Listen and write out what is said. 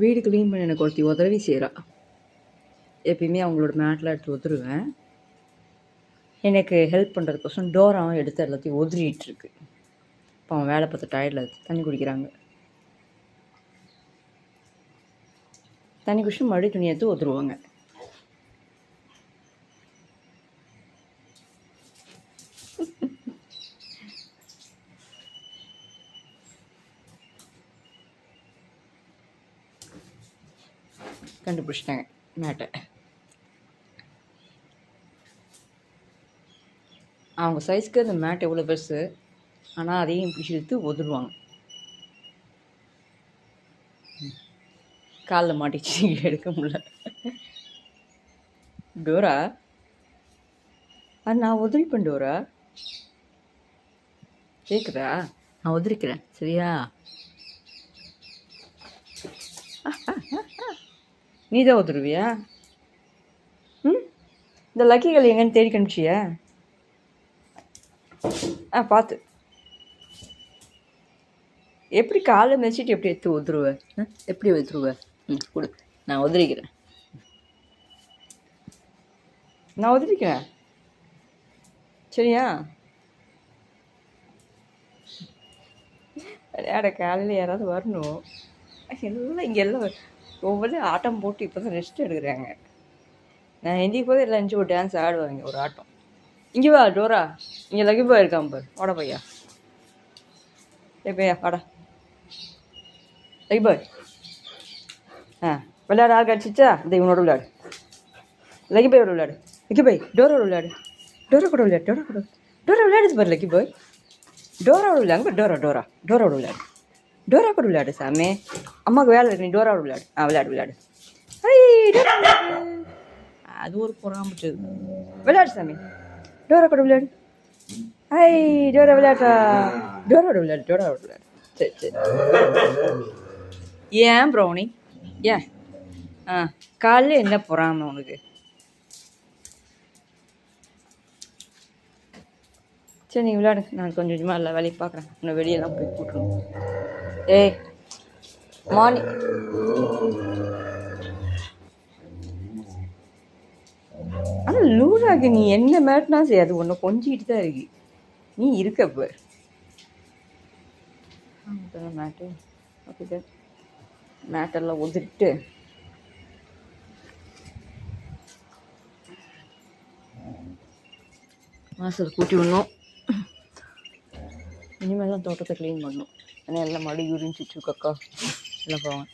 வீடு க்ளீன் பண்ண எனக்கு ஒருத்தி உதவி செய்கிறா. எப்பயுமே அவங்களோட மேட்லாம் எடுத்து உதருவேன். எனக்கு ஹெல்ப் பண்ணுறதுக்கோசரம் டோராவும் எடுத்து எல்லாத்தையும் உதறிட்டுருக்கு. இப்போ அவன் வேலை பார்த்த டயர்டில் தண்ணி குடிக்கிறாங்க. தண்ணி குடிச்சுட்டு மறுபடியும் துணி எடுத்து உதருவாங்க. கண்டுபிடிச்சிட்டாங்க மேட்டை. அவங்க சைஸ்க்கு அந்த மேட் எவ்வளோ பெருசு, ஆனால் அதையும் பிடிச்சி இழுத்து உதருவாங்க. காலில் மாட்டிச்சு எடுக்க முடியல. டோரா, அது நான் உதறிப்பேன் டோரா. கேட்குதா? நான் உதறிக்கிறேன் சரியா? நீ தான் உதருவியா? இந்த லக்கிகள் எங்கன்னு தேடி கண்டுச்சியா? பார்த்து எப்படி காலை மிதிச்சிட்டு எப்படி எடுத்து உதருவேன்? எப்படி உதருவேன்? கொடு, நான் உதறிக்கிறேன். நான் உதறிக்கிறேன் சரியா? விளையாட காலையில் யாராவது வரணும். எல்லாம் இங்கே எல்லாம் ஒவ்வொரு ஆட்டம் போட்டு இப்போ தான் ரெஸ்ட் எடுக்கிறாங்க. நான் எந்திக்கு போது எல்லாம் ஒரு டான்ஸ் ஆடுவாங்க, ஒரு ஆட்டம். இங்கே வா டோரா, இங்கே லக்கி பாய் இருக்கான் பாரு. வாடா பையா, பையா வாடா லக்கி பாய். விளையாட ஆள் கிடச்சிச்சா? இந்த இவனோட விளையாடு. லக்கி பாயோட விளையாடு. லக்கி பாய் டோரோட விளையாடு. டோரா கூட விளையாடு. டோரா விளையாடுது பாரு லக்கி பாய். டோராவோட விளையாங்க பாரு. டோராவோட விளையாடு. டோரா கூட விளையாடு சாமி. அம்மாவுக்கு வேலை இருக்கு, நீ டோராவோட விளையாடு. விளையாடு. அது ஒரு பொறாமட்டது. விளையாடு சாமி. டோரா கூட விளையாடு. டோரா விளையாட்டா. டோராவோட விளையாடு. சரி. ஏன் ப்ரௌனி? ஏன் காலையில் என்ன பொறாம உனக்கு? சரி நீ விளையாடு, நான் கொஞ்சம் கொஞ்சமாக எல்லா வேலையும் பார்க்குறேன். இன்னும் வெளியெல்லாம் போய் கூட்டணும். மார்னிங் ஆனால் லூனாக்கு நீ என்ன மேட்னா சரி, அது ஒன்று கொஞ்சிக்கிட்டு தான் இருக்கு. நீ இருக்கப்ப மேட்டு ஓகே, மேட்டெல்லாம் உதிரிட்டு வாசல் கூட்டி விடணும். இனிமேல் தான் தோட்டத்தை க்ளீன் பண்ணணும். ஏன்னா எல்லாம் மடி யூரின் சுச்சு கக்கா எல்லாம் போவாங்க.